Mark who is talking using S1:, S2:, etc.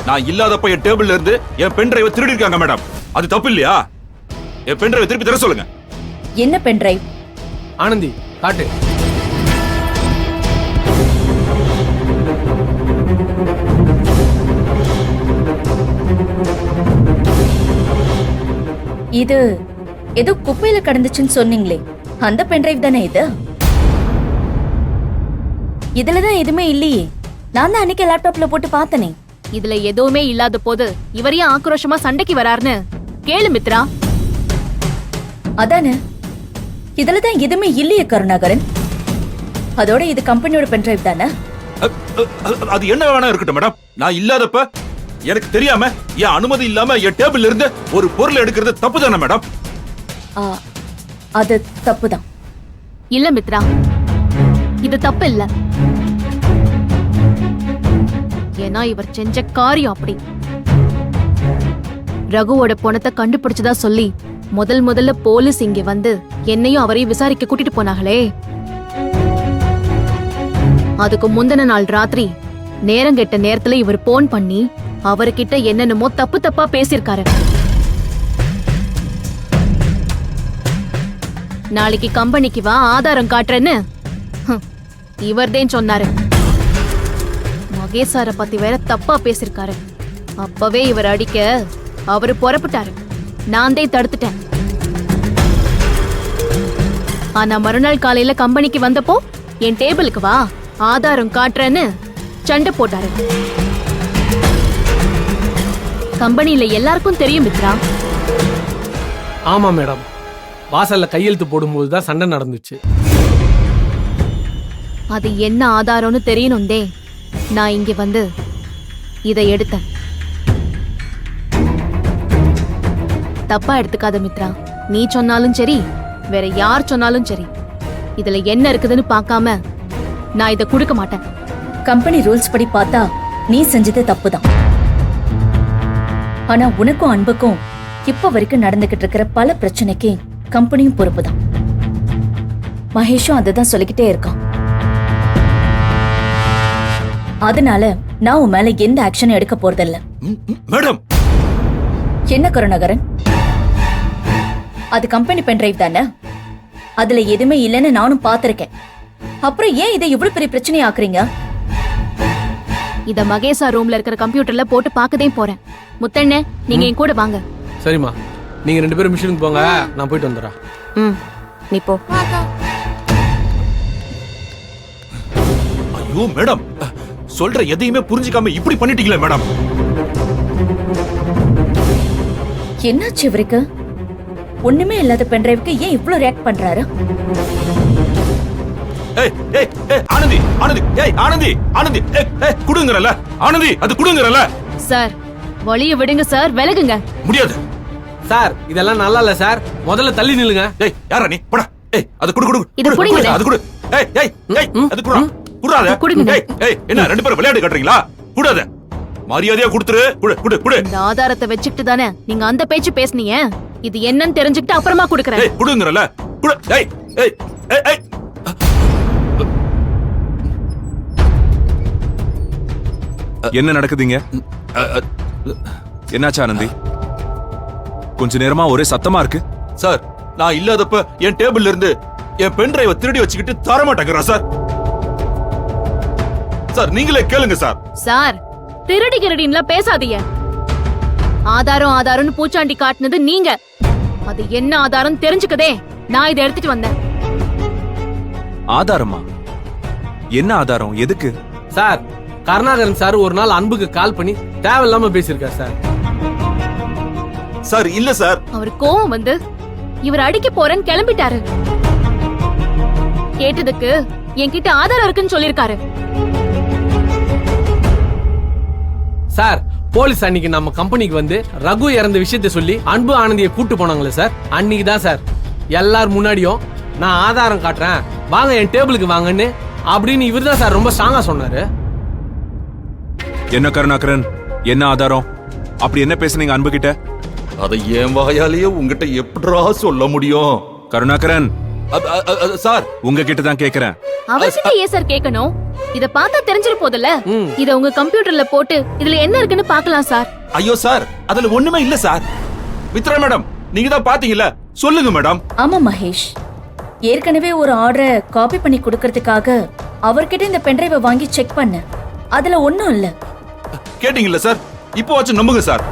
S1: நான் இல்லாதப்ப என் டேபிள்ல இருந்து என் பென் டிரைவை திருடி இருக்காங்க மேடம். அது தப்பு இல்லையா? என் பென் டிரைவை திருப்பி தர சொல்லுங்க.
S2: என்ன பென் டிரைவ்?
S3: ஆனந்தி காட்டு.
S2: இது ஏதோ குப்பையில கடந்துச்சுன்னு சொன்னீங்களே, அந்த பென் டிரைவ் தானே இது? இதுலதான் எதுவுமே இல்லையே. நான் தான் அன்னைக்கு லேப்டாப்ல போட்டு பார்த்தனே.
S4: இதுல எதுவுமே இல்லாத போது இவரையே ஆக்ரோஷமா சண்டைக்கு வராருன்னு கேளு மித்ரா.
S2: அதானே, இதுலதான் எதுவுமே இல்லையே கருணாகரன். அதோட இது கம்பெனியோட பென் டிரைவ் தானே?
S1: அது என்ன வேணா இருக்கட்டும் மேடம். நான் இல்லாதப்ப எனக்கு தெரியாம என் அனுமதி இல்லாம என் டேபிள்ல இருந்து ஒரு பொருள் எடுக்கிறது தப்பு தானே மேடம்?
S2: அது தப்புதான்.
S4: இல்ல மித்ரா, இது தப்பு இல்ல. ஏன்னா இவர் செஞ்ச காரியம் அப்படி. ரகுவோட பணத்தை கண்டுபிடிச்சதா சொல்லி முதல்ல போலீஸ் இங்க வந்து என்னையும் அவரையும் விசாரிக்க கூட்டிட்டு போனாங்களே, அதுக்கு முந்தின நாள் ராத்திரி நேரங்கெட்ட நேரத்துல இவர் போன் பண்ணி அவர்கிட்ட என்னென்னமோ தப்பா பேசியிருக்காரு. நாளைக்கு கம்பெனிக்கு வா, ஆதாரம் காட்டுறேன்னு இவர்தான் சொன்னாரு. மகேஷ் சார பத்தி வேற தப்பா பேசிருக்காரு. அப்பவே இவர் அடிக்க அவரு புறப்பட்டாரு. நான் தான் தடுத்துட்டேன். ஆனா மறுநாள் காலையில கம்பெனிக்கு வந்தப்போ என் டேபிளுக்கு வா, ஆதாரம் காட்டுறேன்னு சண்டை போட்டாரு. கம்பெனில எல்லாருக்கும் தெரியும் மித்ரா.
S3: ஆமா மேடம், வாசல்ல கையெழுத்து போடும்போது தான் சண்டை நடந்துச்சு.
S4: அது என்ன ஆதாரம்னு தெரியணும்தே நான் இங்க வந்து இதை எடுத்தேன். தப்பா எடுத்துக்காத மித்ரா. நீ சொன்னாலும் சரி, வேற யார் சொன்னாலும் சரி, இதுல என்ன இருக்குதுன்னு பார்க்காம நான் இதை கொடுக்க மாட்டேன்.
S2: கம்பெனி ரூல்ஸ் படி பார்த்தா நீ செஞ்சது தப்புதான். ஆனா உனக்கும் அன்புக்கும் இப்ப வரைக்கும் நடந்துகிட்டு இருக்கிற பல பிரச்சனைக்கு கம்பெனியும் பொறுப்புதான். மகேஷும் அதுதான் சொல்லிக்கிட்டே இருக்கான். அதனால நான் உன் மேல எந்த ஆக்ஷனும் எடுக்க போறதில்ல.
S1: மேடம்,
S2: என்ன கருணாகரன், அது கம்பெனி பென் டிரைவ் தானே? அதுல எதுவுமே இல்லைன்னு நானும் பாத்திருக்கேன். அப்புறம் ஏன் இதை இவ்வளவு பெரிய பிரச்சனை ஆக்குறீங்க?
S4: இத மகேஷா ரூம்ல இருக்கிற கம்ப்யூட்டர்ல போட்டு பார்க்கதே போறேன். முத்தண்ணே, நீங்க என் கூட வாங்க.
S3: சரிம்மா, நீங்க 2 பேரும் மிஷினுக்கு போங்க, நான் போயிட்டு வந்துடுறேன்.
S4: நீ போ.
S1: ஐயோ மேடம், சொல்ற எதையுமே புரிஞ்சுக்காம இப்படி பண்ணிட்டீங்களே மேடம்.
S2: என்னாச்சு இவருக்கு? ஒண்ணுமே இல்லாத பென் டிரைவுக்கு ஏன் இவ்ளோ ரியாக்ட் பண்றாரு?
S1: ஏய் ஏய் ஏய் ஆனந்தி, ஆனந்தி, ஏய் ஆனந்தி, ஆனந்தி, ஏய் குடுங்கறல ஆனந்தி, அது குடுங்கறல.
S4: சார், வழிய விடுங்க சார், விலகுங்க.
S1: முடியாது
S3: சார், இதெல்லாம் நல்லா இல்ல சார். முதல்ல தள்ளி நில்லுங்க.
S1: ஏய் யாரா நீ? போடா. ஏய் அது குடு
S4: இது குடுங்க.
S1: அது குடு. ஏய் ஏய் ஏய் அது குடுடா. குடாத. ஏய் ஏய் என்ன ரெண்டு பேரும் விளையாட்டு கட்டறீங்களா? குடாத. மரியாதையா கொடுத்துரு. குடு.
S4: இந்த ஆதாரத்தை வெச்சிட்டு தானே நீங்க அந்த பேச்சு பேசுனீங்க. இது என்னன்னு தெரிஞ்சுக்கிட்டு அப்புறமா குடுக்குறேன்.
S1: ஏய் குடுங்கறல. குடு. ஏய் ஏய் ஏய்
S5: என்ன நடக்குதுங்க? என்னாச்சு ஆனந்தி? கொஞ்ச நேரமா ஒரே சத்தமா இருக்கு.
S1: சார், நான் இல்லாதப்ப என் டேபிள்ல இருந்து என் பென் டிரைவை திருடி வச்சுக்கிட்டு தர மாட்டேங்கிறா சார். சார் நீங்களே கேளுங்க சார்.
S4: சார், திருடி கிரடின்லாம் பேசாதீங்க. ஆதாரம்னு பூச்சாண்டி காட்டுனது நீங்க. அது என்ன ஆதாரம் தெரிஞ்சுக்கதே நான் இதை எடுத்துட்டு வந்தேன்.
S5: ஆதாரமா? என்ன ஆதாரம்? எதுக்கு?
S3: சார், கருணாகரன் சார் ஒரு நாள் அன்புக்கு கால் பண்ணி தேவையில்லாம பேசியிருக்கார் சார்.
S1: சார் இல்ல சார்,
S4: அவர் கோவம் வந்து இவர் அடிக்க போறேன்னு கிளம்பிட்டாரு. கேட்டதுக்கு என்கிட்ட ஆதாரம் இருக்குன்னு சொல்லிருக்காரு.
S3: சார், போலீஸ் அன்னைக்கு நம்ம கம்பெனிக்கு வந்து ரகு இறந்த விஷயத்தை சொல்லி அன்பு ஆனந்தியை கூட்டு போனாங்களே சார், அன்னைக்கு தான் சார் எல்லார் முன்னாடியும் நான் ஆதாரம் காட்டுறேன், வாங்க என் டேபிளுக்கு வாங்கன்னு அப்படின்னு இவர் தான் சார் ரொம்ப ஸ்ட்ராங்கா சொன்னாரு.
S5: என்ன கருணாகரன், என்ன ஆதாரம்? அப்படி என்ன பேசுனீங்க அன்பு கிட்ட?
S1: அதை என் வாயாலேயே உங்ககிட்ட எப்படா சொல்ல முடியும்?
S5: கருணாகரன்
S1: சார்
S5: உங்ககிட்ட தான் கேக்குறேன்.
S4: அவர்கிட்ட ஏன் சார் கேட்கணும்? இத பார்த்தா தெரிஞ்சிரு போதுல.
S3: ம்.
S4: இத உங்க கம்ப்யூட்டர்ல போட்டு இதுல என்ன இருக்குன்னு பார்க்கலாம் சார்.
S1: ஐயோ சார் அதுல ஒண்ணுமே இல்ல சார். மித்ரா மேடம் நீங்க தான் பாத்தீங்கல்ல, சொல்லுங்க மேடம்.
S2: ஆமா மகேஷ், ஏற்கனவே ஒரு ஆர்டரை காப்பி பண்ணி கொடுக்கறதுக்காக அவர்கிட்ட இந்த பென்டிரைவை வாங்கி செக் பண்ண. அதுல ஒண்ணும் இல்ல.
S1: கேட்டீங்கல்ல சார், இப்போ வச்சு நம்புங்க சார்.